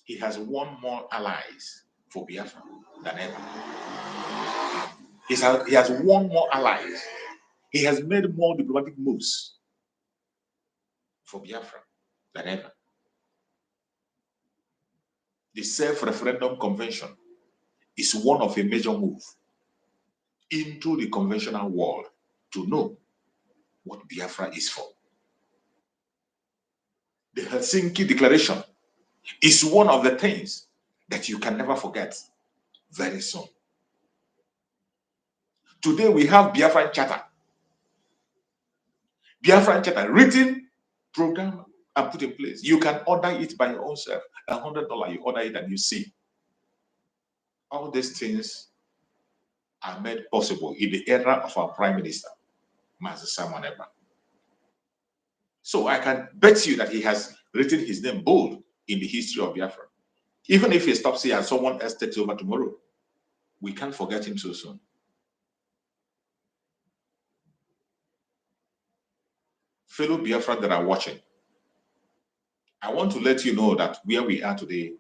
He has won more allies for Biafra than ever. He has won more allies. He has made more diplomatic moves for Biafra than ever. The self-referendum convention is one of a major move into the conventional world to know what Biafra is for. The Helsinki Declaration is one of the things that you can never forget very soon. Today we have Biafran Charter. Biafran Charter, written, program, and put in place. You can order it by your own self. $100, you order it and you see. All these things are made possible in the era of our Prime Minister, Mazi Samuel Eba. So I can bet you that he has written his name bold in the history of Biafra. Even if he stops here and someone else takes over tomorrow, we can't forget him so soon. Fellow Biafra that are watching, I want to let you know that where we are today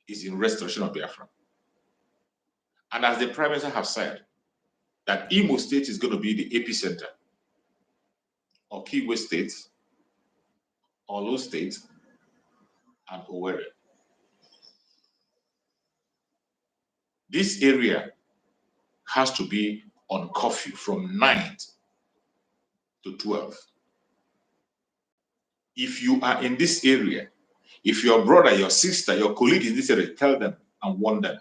is in restoration of Biafra. And as the Prime Minister has said, that Imo State is going to be the epicenter, or Kiwe State, Olo State, and Owerri. This area has to be on curfew from 9 to 12. If you are in this area, if your brother, your sister, your colleague in this area, tell them and warn them.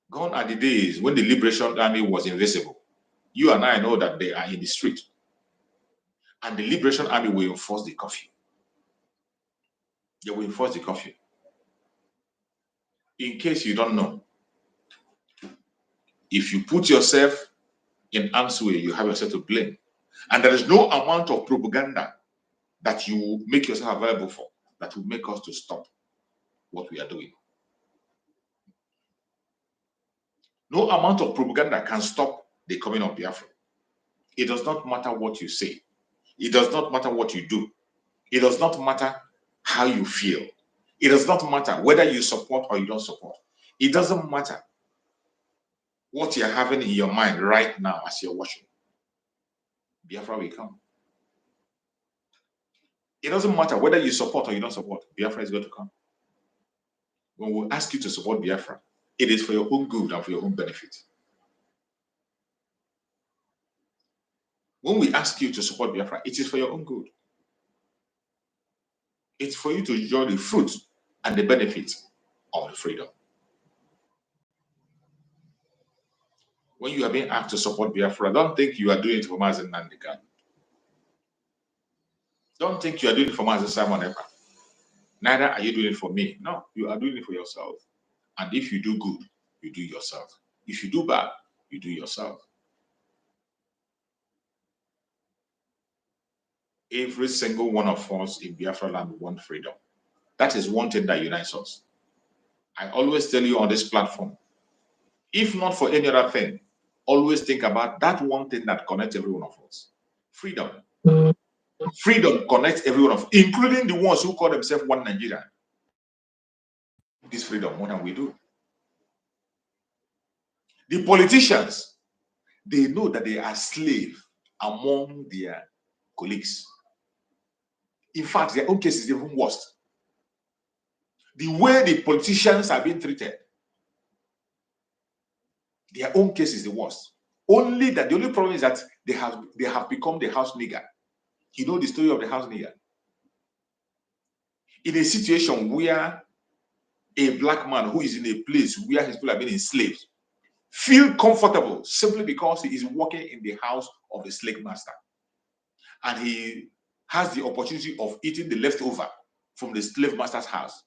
Gone are the days when the Liberation Army was invisible. You and I know that they are in the street. And the Liberation Army will enforce the curfew. They will enforce the curfew. In case you don't know, if you put yourself in harm's way, you have yourself to blame. And there is no amount of propaganda that you make yourself available for that will make us to stop what we are doing. No amount of propaganda can stop the coming of Biafra. It does not matter what you say. It does not matter what you do. It does not matter how you feel. It does not matter whether you support or you don't support. It doesn't matter what you're having in your mind right now as you're watching. Biafra will come. It doesn't matter whether you support or you don't support. Biafra is going to come. When we ask you to support Biafra, it is for your own good and for your own benefit. When we ask you to support Biafra, it is for your own good. It's for you to enjoy the fruit and the benefit of the freedom. When you are being asked to support Biafra, don't think you are doing it for Mazi Nandikan. Don't think you are doing it for Mazi Simon Ekpa. Neither are you doing it for me. No, you are doing it for yourself. And if you do good, you do yourself. If you do bad, you do yourself. Every single one of us in Biafra land want freedom. That is one thing that unites us. I always tell you on this platform, if not for any other thing, always think about that one thing that connects every one of us. Freedom. Freedom connects every one of us, including the ones who call themselves one Nigeria. This freedom, what can we do? The politicians, they know that they are slaves among their colleagues. In fact, their own case is even worse. The way the politicians are being treated, their own case is the worst. Only that the only problem is that they have become the house nigger. You know the story of the house nigger. In a situation where a black man who is in a place where his people have been enslaved feel comfortable simply because he is working in the house of the slave master, and he has the opportunity of eating the leftover from the slave master's house.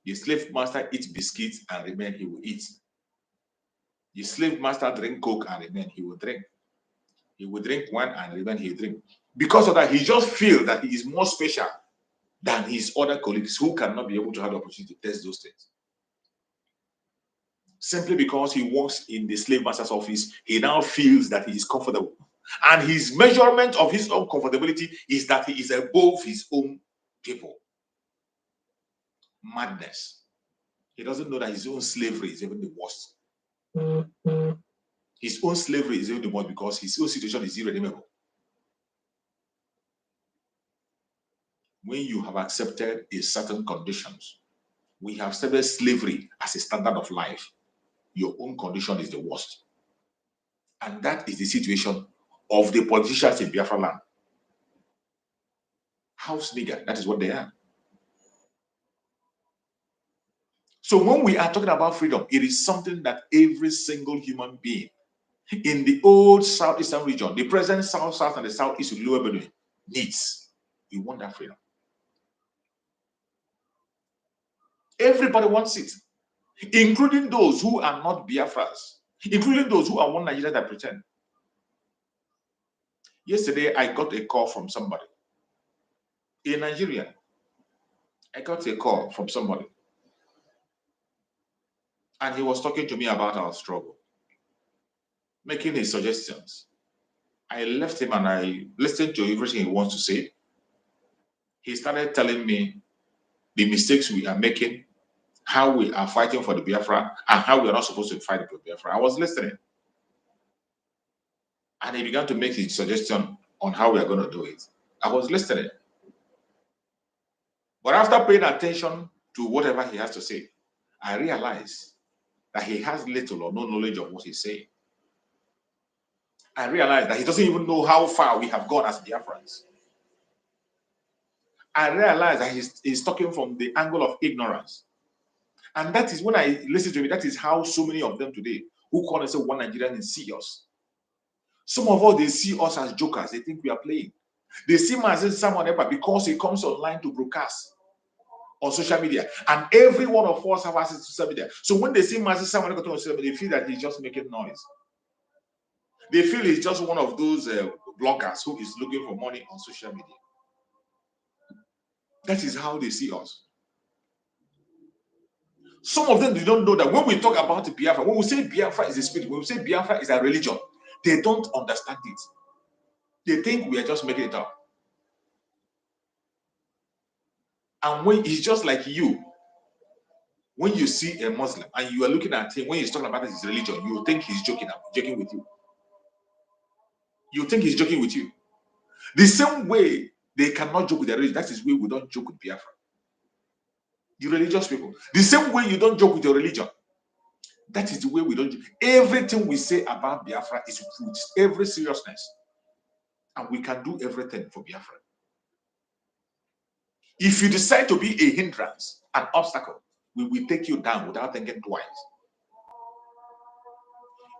The slave master eats biscuits and remain, he will eat. The slave master drink coke and remain, he will drink. He will drink wine and remain, he will drink. Because of that, he just feels that he is more special than his other colleagues who cannot be able to have the opportunity to test those things. Simply because he works in the slave master's office, he now feels that he is comfortable. And his measurement of his own comfortability is that he is above his own people. Madness. He doesn't know that his own slavery is even the worst. His own slavery is even the worst because his own situation is irredeemable. When you have accepted a certain conditions, we have accepted slavery as a standard of life, your own condition is the worst. And that is the situation of the politicians in Biafra land. House nigger, that is what they are. So when we are talking about freedom, it is something that every single human being in the old southeastern region, the present south and the southeast of Lower Benue needs. We want that freedom. Everybody wants it, including those who are not Biafras, including those who are one Nigeria that pretend. Yesterday, I got a call from somebody in Nigeria. I got a call from somebody, and he was talking to me about our struggle, making his suggestions. I left him and I listened to everything he wants to say. He started telling me the mistakes we are making, how we are fighting for the Biafra, and how we are not supposed to fight for Biafra. I was listening. And he began to make his suggestion on how we are going to do it. I was listening. But after paying attention to whatever he has to say, I realized that he has little or no knowledge of what he's saying. I realized that he doesn't even know how far we have gone as Biafrans. I realized that he's talking from the angle of ignorance. And that is when I listen to him, that is how so many of them today who call themselves one Nigerian and see us. Some of us, they see us as jokers. They think we are playing. They see me as someone else because he comes online to broadcast on social media. And every one of us have access to social media. So when they see me as someone else on social media, they feel that he's just making noise. They feel he's just one of those bloggers who is looking for money on social media. That is how they see us. Some of them, they don't know that when we talk about Biafra, when we say Biafra is a spirit, when we say Biafra is a religion, they don't understand it. They think we are just making it up. And when it's just like you, when you see a Muslim and you are looking at him, when he's talking about his religion, you think he's joking with you. You think he's joking with you. The same way they cannot joke with their religion, that is why we don't joke with Biafra. The religious people. The same way you don't joke with your religion, that is the way we don't joke. Everything we say about Biafra is with every seriousness. And we can do everything for Biafra. If you decide to be a hindrance, an obstacle, we will take you down without thinking twice.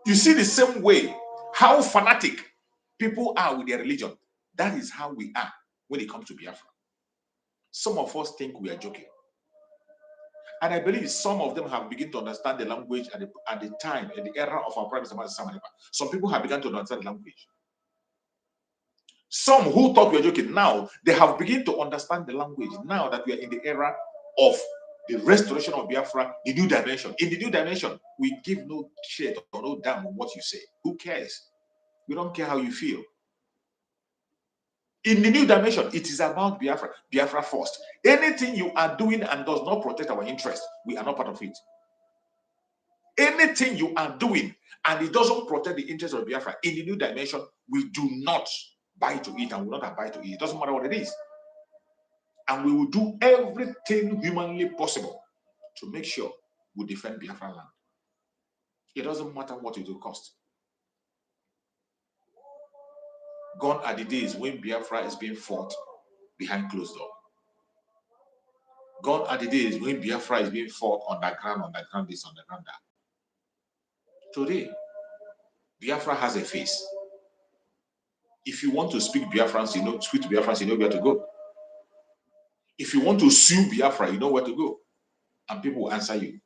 You see the same way how fanatic people are with their religion. That is how we are when it comes to Biafra. Some of us think we are joking. And I believe some of them have begun to understand the language at the time, at the era of our Prime Minister. Some people have begun to understand the language. Some who thought we were joking, now they have begun to understand the language now that we are in the era of the restoration of Biafra, the new dimension. In the new dimension, we give no shit or no damn on what you say. Who cares? We don't care how you feel. In the new dimension, it is about Biafra, Biafra first. Anything you are doing and does not protect our interest, we are not part of it. Anything you are doing and it doesn't protect the interest of Biafra, in the new dimension, we do not buy to it and will not abide to it. It doesn't matter what it is. And we will do everything humanly possible to make sure we defend Biafra land. It doesn't matter what it will cost. Gone are the days when Biafra is being fought behind closed doors. Gone are the days when Biafra is being fought underground this, underground that. Today, Biafra has a face. If you want to speak Biafrans, you know, speak to Biafrans, you know where to go. If you want to sue Biafra, you know where to go. And people will answer you.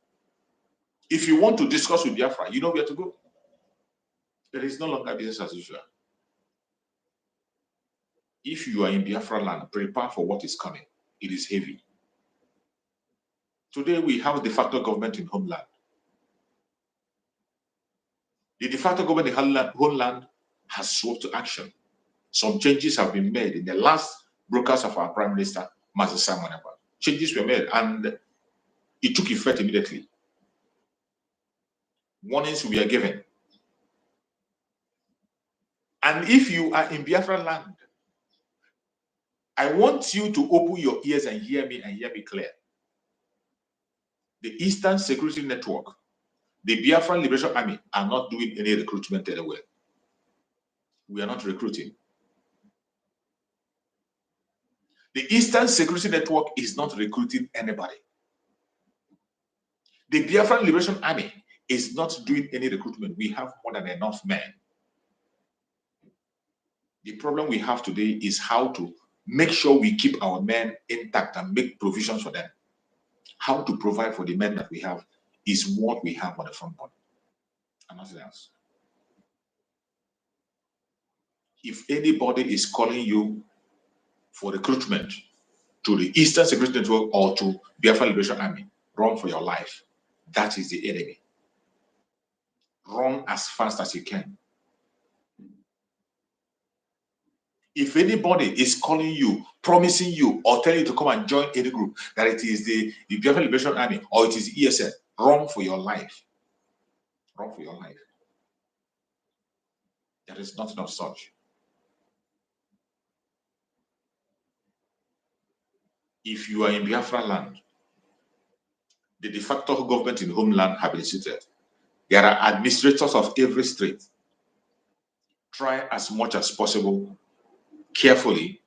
If you want to discuss with Biafra, you know where to go. There is no longer business as usual. If you are in Biafra land, prepare for what is coming. It is heavy. Today, we have de facto government in homeland. The de facto government in homeland has swept to action. Some changes have been made in the last broadcast of our Prime Minister, Master Simon. Changes were made and it took effect immediately. Warnings were given. And if you are in Biafra land, I want you to open your ears and hear me clear. The Eastern Security Network, the Biafra Liberation Army are not doing any recruitment anywhere. We are not recruiting. The Eastern Security Network is not recruiting anybody. The Biafra Liberation Army is not doing any recruitment. We have more than enough men. The problem we have today is how to make sure we keep our men intact and make provisions for them. How to provide for the men that we have is what we have on the front burner and nothing else. If anybody is calling you for recruitment to the Eastern Security Network or to Biafra Liberation Army, run for your life. That is the enemy. Run as fast as you can. If anybody is calling you, promising you, or telling you to come and join any group, that it is the Biafra Liberation Army or it is ESN, run for your life. Run for your life. There is nothing of such. If you are in Biafra land, the de facto government in homeland have been seated. There are administrators of every state. Try as much as possible, carefully,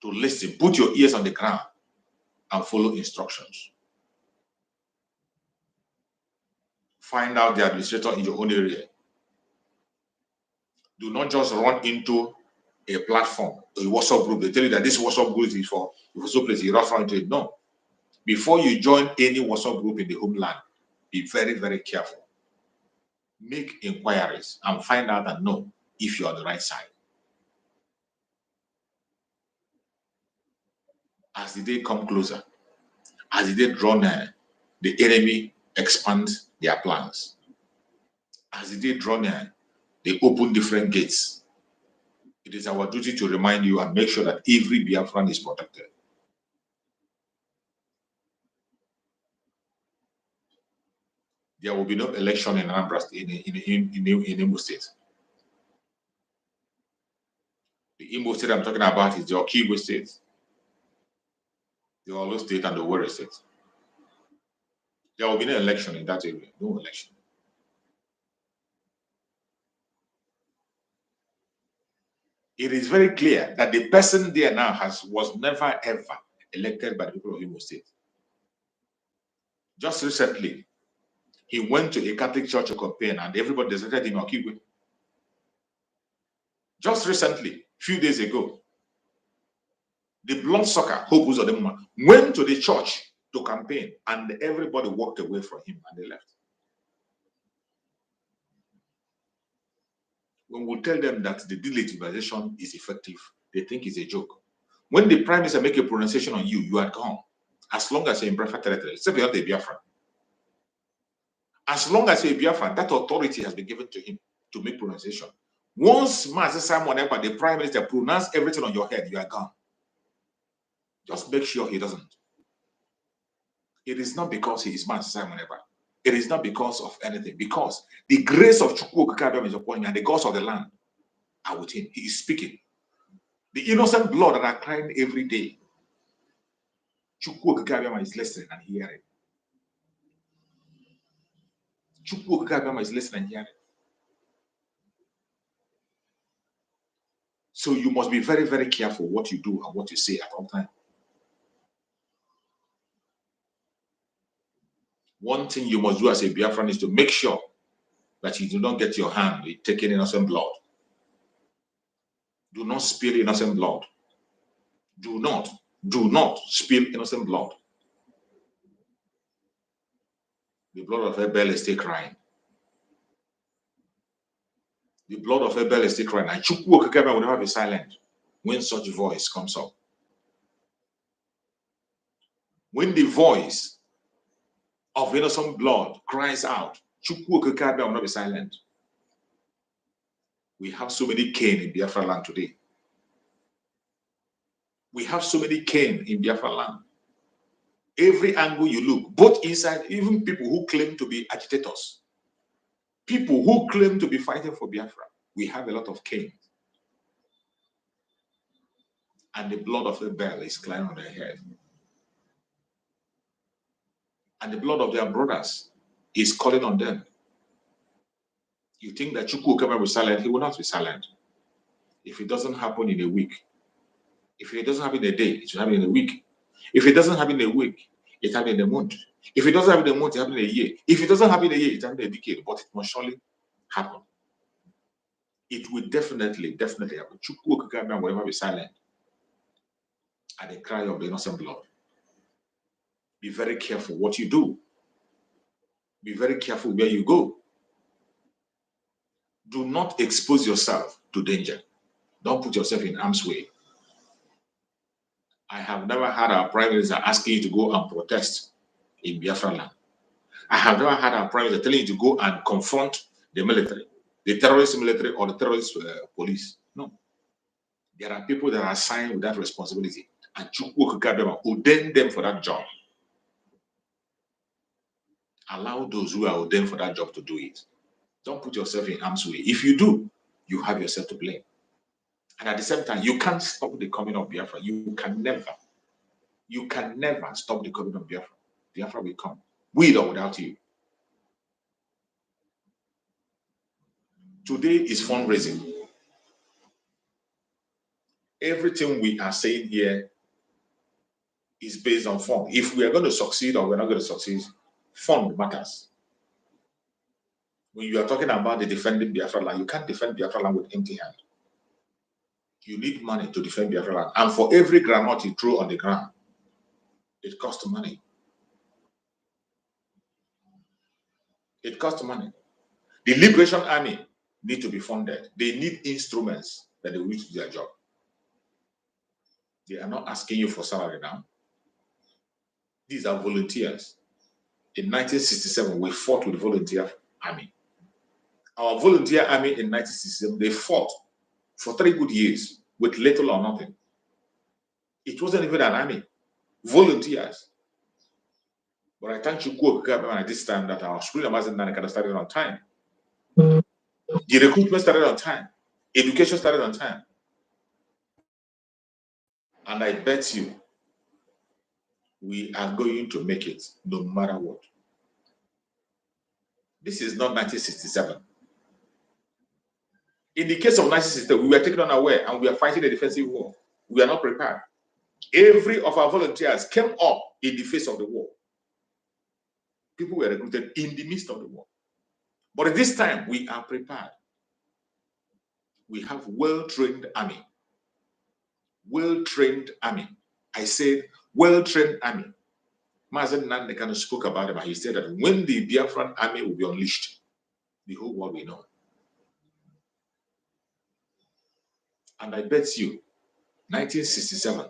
to listen. Put your ears on the ground and follow instructions. Find out the administrator in your own area. Do not just run into a platform, a WhatsApp group. They tell you that this WhatsApp group is for so place. You rush into it. No. Before you join any WhatsApp group in the homeland, be very, very careful. Make inquiries and find out and know if you're on the right side. As the day come closer, as the day draw near, the enemy expands their plans. As the day draw near, they open different gates. It is our duty to remind you and make sure that every Biafran is protected. There will be no election in Anambra State, in Imo State. The Imo State I'm talking about is the Okigwe State, the Olo State, and the Owerri State. There will be no election in that area, no election. It is very clear that the person there now was never ever elected by the people of Imo State. Just recently, he went to a Catholic church to campaign and everybody deserted him. Okigwe. Just recently, few days ago, the bloodsucker Hope Uzodinma went to the church to campaign and everybody walked away from him and they left. When we tell them that the delegitimization is effective, they think it's a joke. When the Prime Minister make a pronunciation on you, you are gone. as long as you're in Biafra territory, except you're not a Biafra. As long as you're a Biafra, that authority has been given to him to make pronunciation. Once Master Simon Ekpa, the Prime Minister, pronounce everything on your head, you are gone. Just make sure he doesn't. It is not because he is Master Simon Ekpa. It is not because of anything. Because the grace of Chukwu Okike is upon him and the gods of the land are with him. He is speaking. The innocent blood that are crying every day, Chukwu Okike is listening and hearing. Chukwu Okike is listening and hearing. So you must be very, very careful what you do and what you say at all times. One thing you must do as a Biafran is to make sure that you do not get your hand taking innocent blood. Do not spill innocent blood. Do not spill innocent blood. The blood of Abel is still crying. The blood of Abel is still crying. And Chukwu Okike will never be silent when such voice comes up. When the voice of innocent blood cries out, Chukwu Okike will not be silent. We have so many Cain in Biafra land today. We have so many Cain in Biafra land. Every angle you look, both inside, even people who claim to be agitators, people who claim to be fighting for Biafra, we have a lot of Cain. And the blood of Abel is crying on their head. And the blood of their brothers is calling on them. You think that Chukwu Okike will be silent? He will not be silent. If it doesn't happen in a week, if it doesn't happen in a day, it should happen in a week. If it doesn't happen in a week, it happens in a month. If it doesn't happen in a month, it happens in a year. If it doesn't happen in a year, it happens in a decade. But it must surely happen. It will definitely happen. Chukwu Okike will never be silent at the cry of the innocent blood. Be very careful what you do. Be very careful where you go. Do not expose yourself to danger. Don't put yourself in harm's way. I have never had our Prime Minister asking you to go and protest in Biafra land. I have never had our Prime Minister telling you to go and confront the military, the terrorist military or the terrorist police. No. There are people that are assigned with that responsibility, and Chukwu Okike ordained them for that job. Allow those who are ordained for that job to do it. Don't put yourself in harm's way. If you do, you have yourself to blame. And at the same time, you can't stop the coming of Biafra. You can never stop the coming of Biafra. Biafra will come, with or without you. Today is fundraising. Everything we are saying here is based on fund. If we are going to succeed or we're not going to succeed, fund matters. When you are talking about the defending Biafra land, you can't defend Biafra land with empty hand. You need money to defend Biafra land. And for every granite you throw on the ground, it costs money. It costs money. The Liberation Army need to be funded. They need instruments that they will use to do their job. They are not asking you for salary now. These are volunteers. In 1967, we fought with the volunteer army. Our volunteer army in 1967, they fought for 3 good years with little or nothing. It wasn't even an army. Volunteers. But I thank Chukwu Okike at this time that our school Nanikana started on time. The recruitment started on time. Education started on time. And I bet you, we are going to make it no matter what. This is not 1967. In the case of 1967, we were taken unaware and we are fighting a defensive war. We are not prepared. Every of our volunteers came up in the face of the war. People were recruited in the midst of the war. But at this time, we are prepared. We have well-trained army. Well-trained army. I said well-trained army. Mazen Nandekano spoke about it, but he said that when the Biafran army will be unleashed, the whole world will know. And I bet you, 1967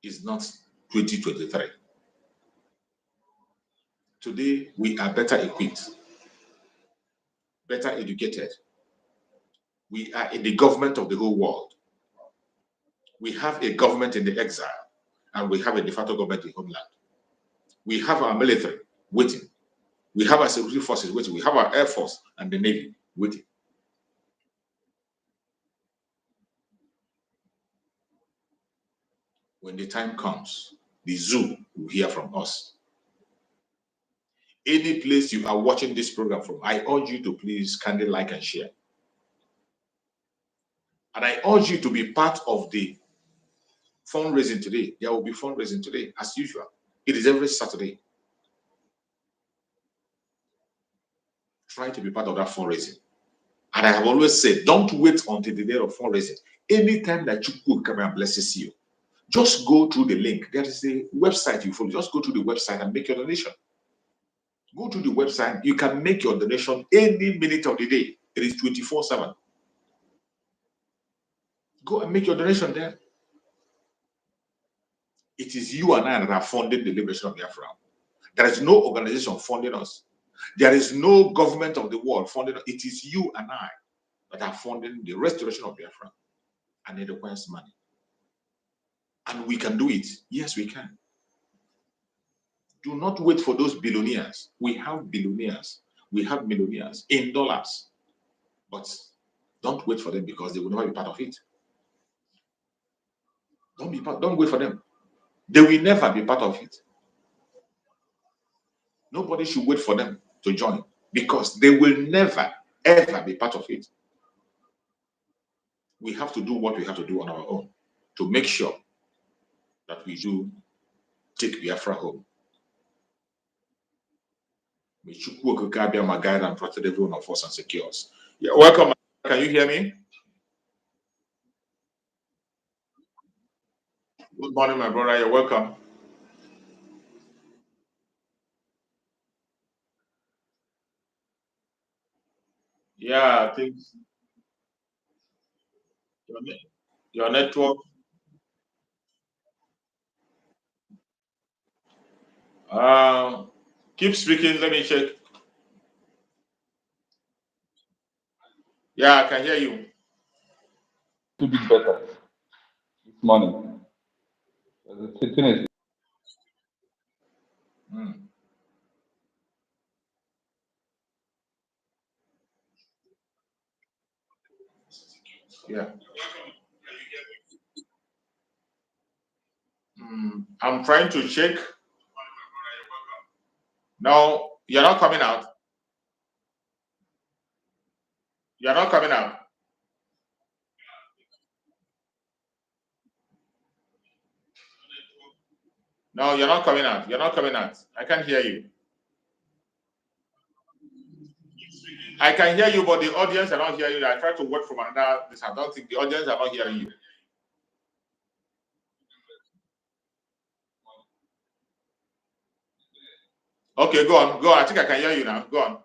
is not 2023. Today, we are better equipped, better educated. We are in the government of the whole world. We have a government in the exile, and we have a de facto government in homeland. We have our military waiting. We have our security forces waiting. We have our air force and the navy waiting. When the time comes, the zoo will hear from us. Any place you are watching this program from, I urge you to please kindly like and share. And I urge you to be part of the fundraising today. There will be fundraising today, as usual. It is every Saturday. Try to be part of that fundraising. And I have always said, don't wait until the day of fundraising. Anytime that you come and blesses you, just go through the link. There is a website you follow. Just go to the website and make your donation. Go to the website. You can make your donation any minute of the day. It is 24/7. Go and make your donation there. It is you and I that are funding the liberation of Biafra. There is no organization funding us. There is no government of the world funding us. It is you and I that are funding the restoration of Biafra. And it requires money. And we can do it. Yes, we can. Do not wait for those billionaires. We have billionaires. We have millionaires in dollars. But don't wait for them because they will never be part of it. Don't wait for them. They will never be part of it. Nobody should wait for them to join because they will never, ever be part of it. We have to do what we have to do on our own to make sure that we do take Biafra home. May Chukwu Okike Abia guide and protect every one of us and secure us. Yeah, welcome. Can you hear me? Good morning, my brother. You're welcome. Yeah, I think your network. Keep speaking. Let me check. Yeah, I can hear you. To be better this morning. The thing is, Yeah. I'm trying to check. No, you're not coming out. You're not coming out. No, you're not coming out. You're not coming out. I can't hear you. I can hear you, but the audience are not hearing you. I try to work from another. I don't think the audience are not hearing you. Okay, go on. Go on. I think I can hear you now. Go on.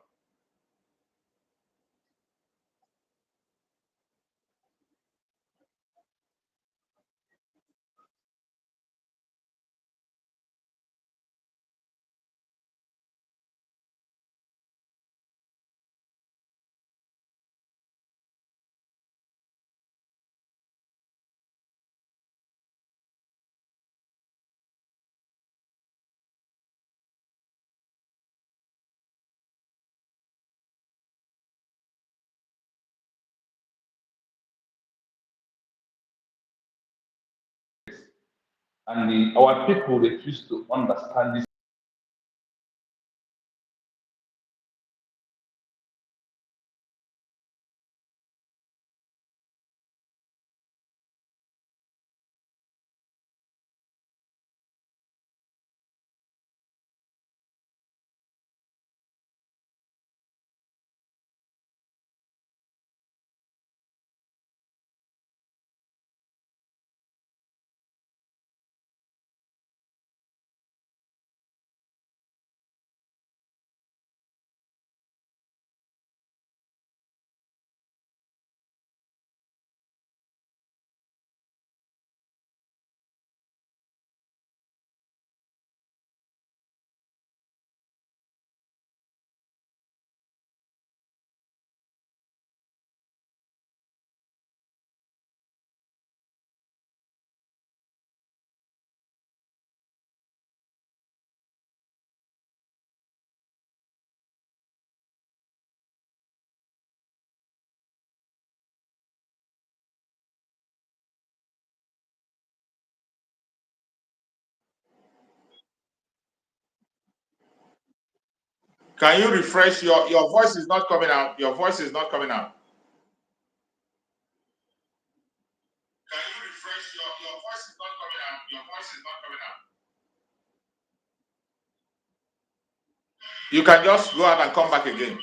and our people refuse to understand this. Can you refresh your voice is not coming out? Your voice is not coming out. Can you refresh your voice is not coming out? Your voice is not coming out. You can just go out and come back again.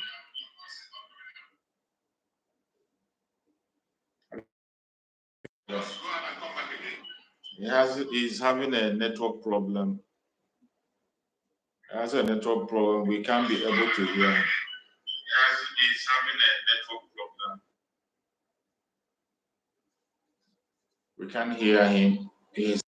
Just go out and come back again. He's having a network problem. He has a network problem. We can't be able to hear him. He's having a network problem. We can't hear him. He's